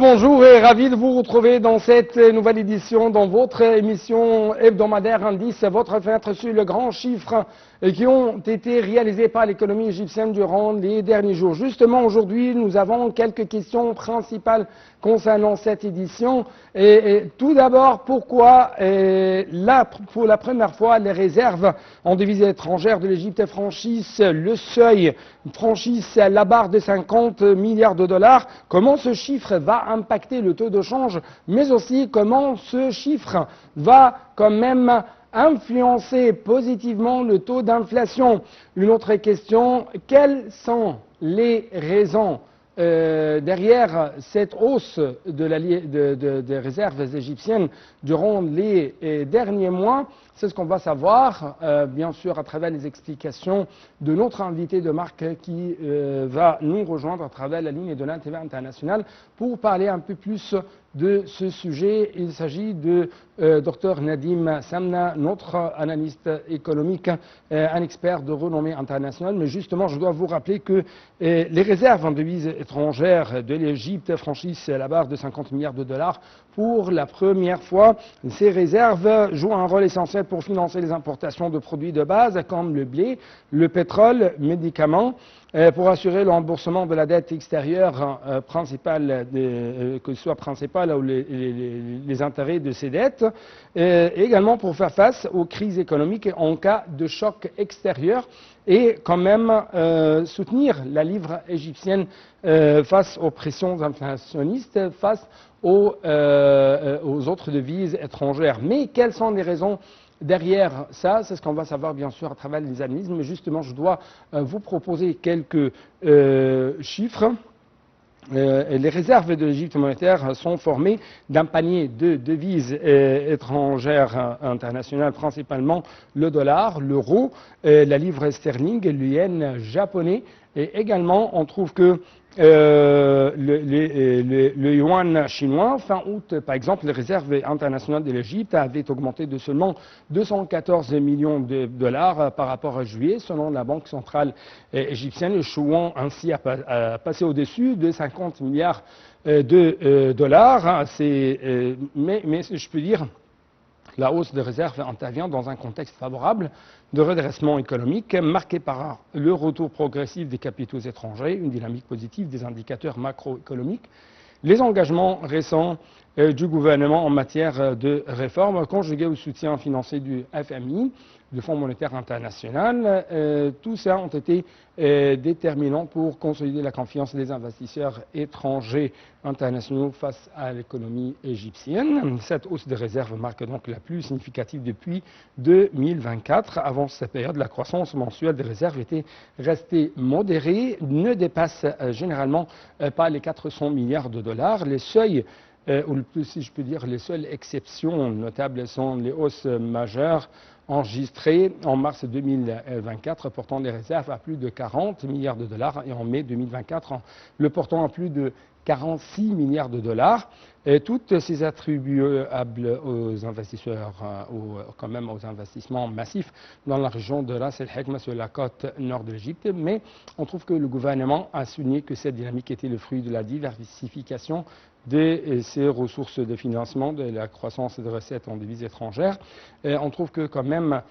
Bonjour et ravi de vous retrouver dans cette nouvelle édition, dans votre émission hebdomadaire Indice, votre fenêtre sur le grand chiffre qui ont été réalisés par l'économie égyptienne durant les derniers jours. Justement, aujourd'hui, nous avons quelques questions principales concernant cette édition. Et tout d'abord, pourquoi là, pour la première fois, les réserves en devises étrangères de l'Égypte franchissent le seuil, franchissent la barre de 50 milliards de dollars? Comment ce chiffre va impacter le taux de change, mais aussi comment ce chiffre va quand même influencer positivement le taux d'inflation? Une autre question, quelles sont les raisons derrière cette hausse des réserves égyptiennes durant les derniers mois? C'est ce qu'on va savoir, bien sûr, à travers les explications de notre invité de marque qui va nous rejoindre à travers la ligne de l'Intv international pour parler un peu plus de ce sujet. Il s'agit de Dr Nadim Samna, notre analyste économique, un expert de renommée internationale. Mais justement, je dois vous rappeler que les réserves en devises étrangères de l'Égypte franchissent la barre de 50 milliards de dollars pour la première fois. Ces réserves jouent un rôle essentiel pour financer les importations de produits de base comme le blé, le pétrole, médicaments, pour assurer le remboursement de la dette extérieure principale, que ce soit principale ou les intérêts de ces dettes, et également pour faire face aux crises économiques en cas de choc extérieur et quand même soutenir la livre égyptienne face aux pressions inflationnistes, face aux autres devises étrangères. Mais quelles sont les raisons derrière ça? C'est ce qu'on va savoir bien sûr à travers les analyses, mais justement je dois vous proposer quelques chiffres. Les réserves de l'Égypte monétaire sont formées d'un panier de devises étrangères internationales, principalement le dollar, l'euro, la livre sterling, le yen japonais. Et également, on trouve que le yuan chinois, fin août, par exemple, les réserves internationales de l'Égypte avaient augmenté de seulement 214 millions de dollars par rapport à juillet, selon la Banque centrale égyptienne, échouant ainsi à passer au-dessus de 50 milliards de dollars. Mais je peux dire, la hausse des réserves intervient dans un contexte favorable de redressement économique marqué par le retour progressif des capitaux étrangers, une dynamique positive des indicateurs macroéconomiques, les engagements récents du gouvernement en matière de réforme conjugués au soutien financier du FMI, du Fonds monétaire international. Tout ça ont été déterminants pour consolider la confiance des investisseurs étrangers internationaux face à l'économie égyptienne. Cette hausse des réserves marque donc la plus significative depuis 2024. Avant cette période, la croissance mensuelle des réserves était restée modérée, ne dépasse généralement pas les 400 milliards de dollars. Les seuils ou si je peux dire, les seules exceptions notables sont les hausses majeures enregistrées en mars 2024, portant les réserves à plus de 40 milliards de dollars, et en mai 2024, le portant à plus de 46 milliards de dollars. Et toutes ces attribuables aux investisseurs, quand même aux investissements massifs dans la région de Ras El Hekma sur la côte nord de l'Égypte. Mais on trouve que le gouvernement a souligné que cette dynamique était le fruit de la diversification de ces ressources de financement, de la croissance des recettes en devises étrangères. Et on trouve que quand même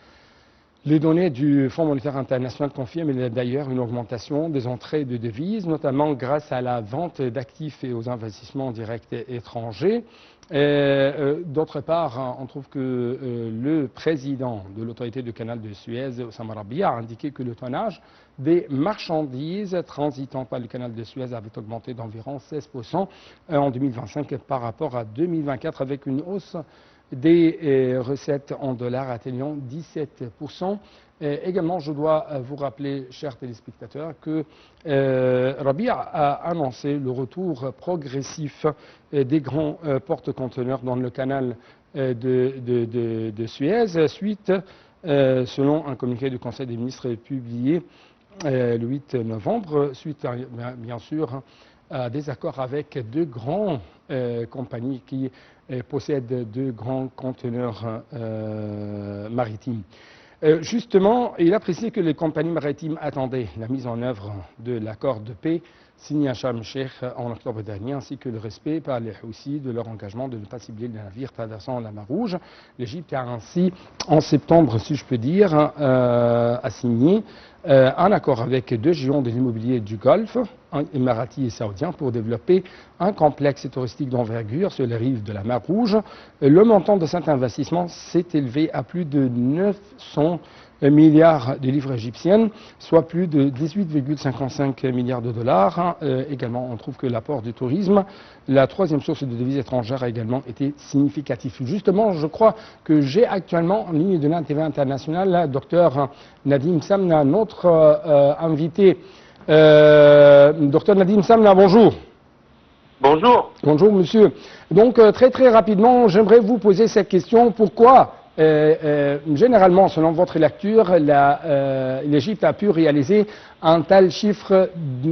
les données du Fonds monétaire international confirment d'ailleurs une augmentation des entrées de devises, notamment grâce à la vente d'actifs et aux investissements directs étrangers. D'autre part, on trouve que le président de l'autorité du canal de Suez, Oussama Rabia, a indiqué que le tonnage des marchandises transitant par le canal de Suez avait augmenté d'environ 16% en 2025 par rapport à 2024, avec une hausse des recettes en dollars atteignant 17%. Également, je dois vous rappeler, chers téléspectateurs, que Rabia a annoncé le retour progressif des grands porte-conteneurs dans le canal de Suez, suite, selon un communiqué du Conseil des ministres publié le 8 novembre, suite bien sûr à des accords avec deux grandes compagnies qui possèdent de grands conteneurs maritimes. Justement, il a précisé que les compagnies maritimes attendaient la mise en œuvre de l'accord de paix signé à Sharm el-Sheikh en octobre dernier, ainsi que le respect par les Houthis de leur engagement de ne pas cibler les navires traversant la mer Rouge. L'Égypte a ainsi, en septembre, si je peux dire, a signé un accord avec deux géants de l'immobilier du Golfe, émirati et saoudien, pour développer un complexe touristique d'envergure sur les rives de la mer Rouge. Le montant de cet investissement s'est élevé à plus de 900 milliards de livres égyptiennes, soit plus de 18,55 milliards de dollars. Également, on trouve que l'apport du tourisme, la troisième source de devises étrangères, a également été significatif. Justement, je crois que j'ai actuellement en ligne de l'ANTV International, Dr Nadim Samna, notre invité. Dr Nadim Samna, bonjour. Bonjour. Bonjour, monsieur. Donc, très rapidement, j'aimerais vous poser cette question. Pourquoi généralement, selon votre lecture, l'Égypte a pu réaliser un tel chiffre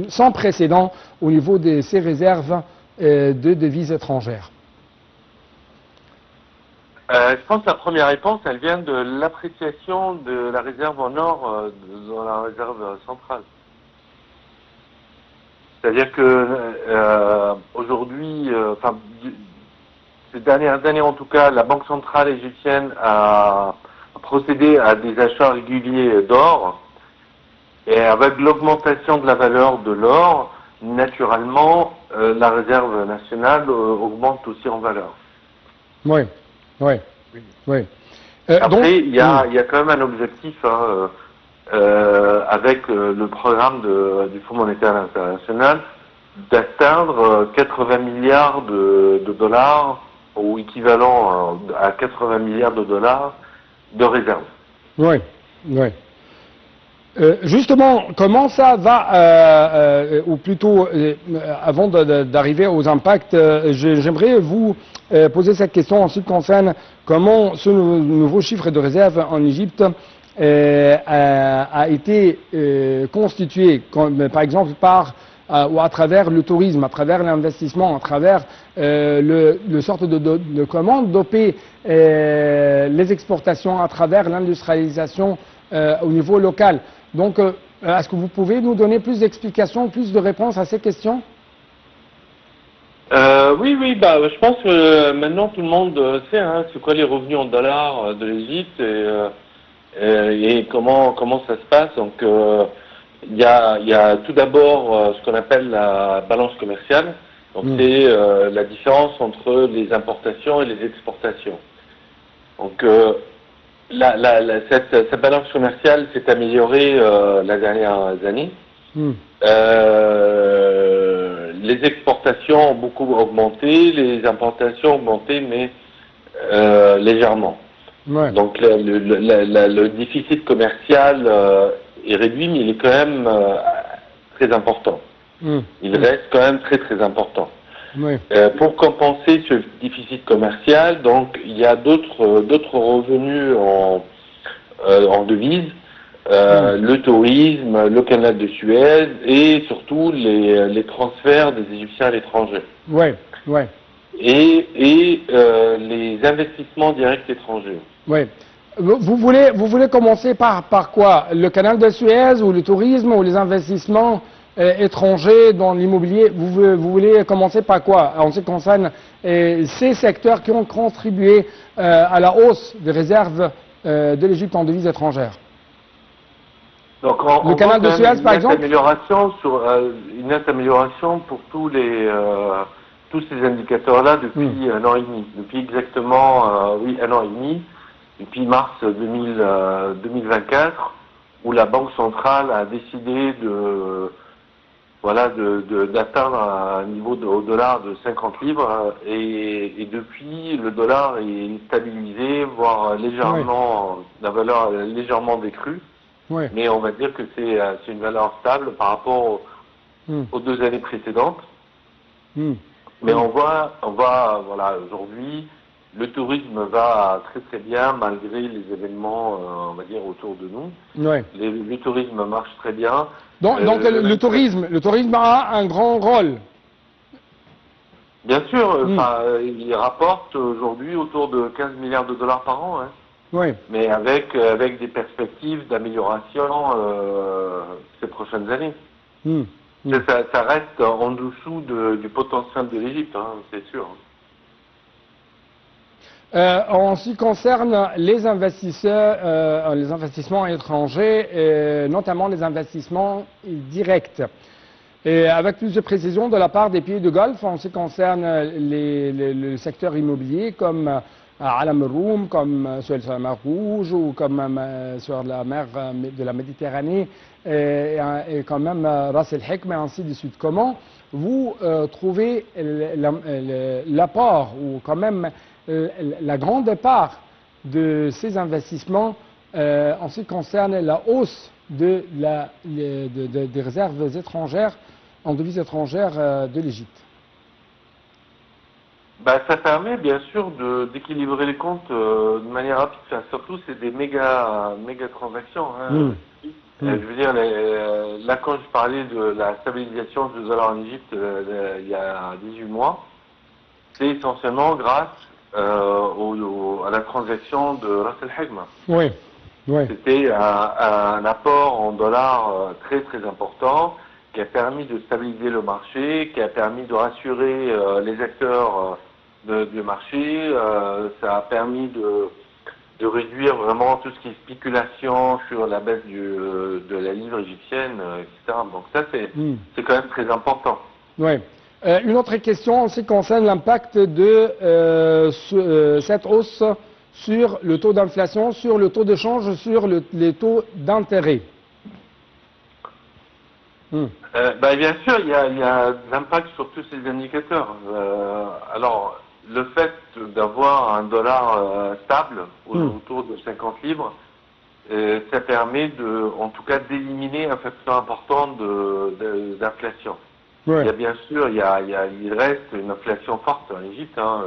sans précédent au niveau de ses réserves de devises étrangères? Je pense que la première réponse, elle vient de l'appréciation de la réserve en or dans la réserve centrale. C'est-à-dire que aujourd'hui, ces dernières années en tout cas, la Banque centrale égyptienne a procédé à des achats réguliers d'or. Et avec l'augmentation de la valeur de l'or, naturellement, la réserve nationale augmente aussi en valeur. Oui. Après, il y a quand même un objectif avec le programme du Fonds monétaire international d'atteindre 80 milliards de dollars ou équivalent à 80 milliards de dollars de réserve. Oui. Justement, comment ça va, ou plutôt, avant d'arriver aux impacts, j'aimerais vous poser cette question en ce qui concerne comment ce nouveau chiffre de réserve en Égypte a été constitué, par exemple ou à travers le tourisme, à travers l'investissement, à travers le sorte de commande doper les exportations, à travers l'industrialisation au niveau local. Donc, est-ce que vous pouvez nous donner plus d'explications, plus de réponses à ces questions? Oui, je pense que maintenant tout le monde sait c'est quoi les revenus en dollars de l'Égypte et comment ça se passe. Donc, il y a tout d'abord ce qu'on appelle la balance commerciale. Donc, c'est la différence entre les importations et les exportations. Donc, cette balance commerciale s'est améliorée les dernières années. Les exportations ont beaucoup augmenté, les importations ont augmenté, mais légèrement. Donc le déficit commercial est réduit, mais il est quand même très important. Il reste quand même très important. Pour compenser ce déficit commercial, donc il y a d'autres revenus en devises, le tourisme, le canal de Suez et surtout les transferts des Égyptiens à l'étranger. Et les investissements directs étrangers. Vous voulez commencer par quoi? Le canal de Suez ou le tourisme ou les investissements étrangers dans l'immobilier? Vous voulez commencer par quoi en ce qui concerne ces secteurs qui ont contribué à la hausse des réserves de l'Égypte en devises étrangères? Donc le canal de Suez, par exemple, une nette amélioration pour tous ces indicateurs-là depuis un an et demi, depuis exactement un an et demi, depuis mars 2024, où la Banque centrale a décidé d'atteindre un niveau au dollar de 50 livres et depuis le dollar est stabilisé, voire légèrement, la valeur a légèrement décru. Mais on va dire que c'est une valeur stable par rapport aux 2 années précédentes. Mais on voit aujourd'hui, le tourisme va très bien malgré les événements, on va dire, autour de nous. Le tourisme marche très bien. Donc le tourisme a un grand rôle. Bien sûr, il rapporte aujourd'hui autour de 15 milliards de dollars par an. Mais avec des perspectives d'amélioration ces prochaines années. Ça reste en dessous du potentiel de l'Égypte, hein, c'est sûr. En ce qui concerne les investisseurs, les investissements étrangers, notamment les investissements directs, et avec plus de précision de la part des pays du Golfe en ce qui concerne le secteur immobilier, comme à Alam Roum, comme sur la mer Rouge ou comme sur la mer de la Méditerranée et quand même Ras El Hekma et ainsi de suite. Comment vous trouvez l'apport ou quand même la grande part de ces investissements en ce qui concerne la hausse des réserves étrangères en devises étrangères de l'Égypte? Ça permet bien sûr d'équilibrer les comptes de manière rapide. Enfin, surtout, c'est des méga transactions. Hein. Je veux dire, là, quand je parlais de la stabilisation du dollar en Égypte il y a 18 mois, c'est essentiellement grâce à la transaction de Ras El Hekma. Oui. C'était un apport en dollars très très important qui a permis de stabiliser le marché, qui a permis de rassurer les acteurs du marché. Ça a permis de réduire vraiment tout ce qui est spéculation sur la baisse de la livre égyptienne, etc. Donc ça, c'est quand même très important. Oui. Une autre question en ce qui concerne l'impact de cette hausse sur le taux d'inflation, sur le taux de change, sur les taux d'intérêt. Bien sûr, il y a l'impact sur tous ces indicateurs. Alors, le fait d'avoir un dollar stable autour de 50 livres, ça permet en tout cas d'éliminer un facteur important d'inflation. Il y a bien sûr, il reste une inflation forte en Égypte. Hein,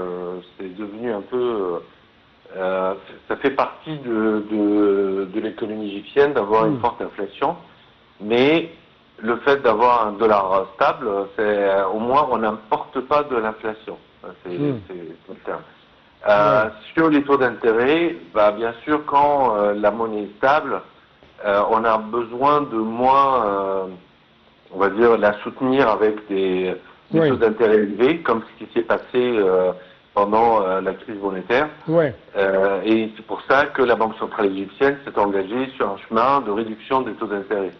c'est devenu un peu, ça fait partie de l'économie égyptienne d'avoir une forte inflation, mais le fait d'avoir un dollar stable, c'est au moins on n'importe pas de l'inflation. C'est le terme. Sur les taux d'intérêt, bien sûr, quand la monnaie est stable, on a besoin de moins, on va dire, la soutenir avec des taux d'intérêt élevés, comme ce qui s'est passé pendant la crise monétaire. Et c'est pour ça que la Banque centrale égyptienne s'est engagée sur un chemin de réduction des taux d'intérêt.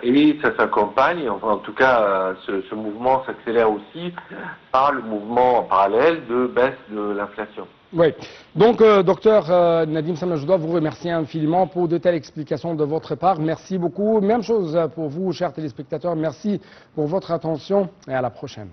Et ça s'accompagne, enfin en tout cas ce mouvement s'accélère aussi par le mouvement parallèle de baisse de l'inflation. Oui. Donc, docteur Nadim Samna, je dois vous remercier infiniment pour de telles explications de votre part. Merci beaucoup. Même chose pour vous, chers téléspectateurs. Merci pour votre attention et à la prochaine.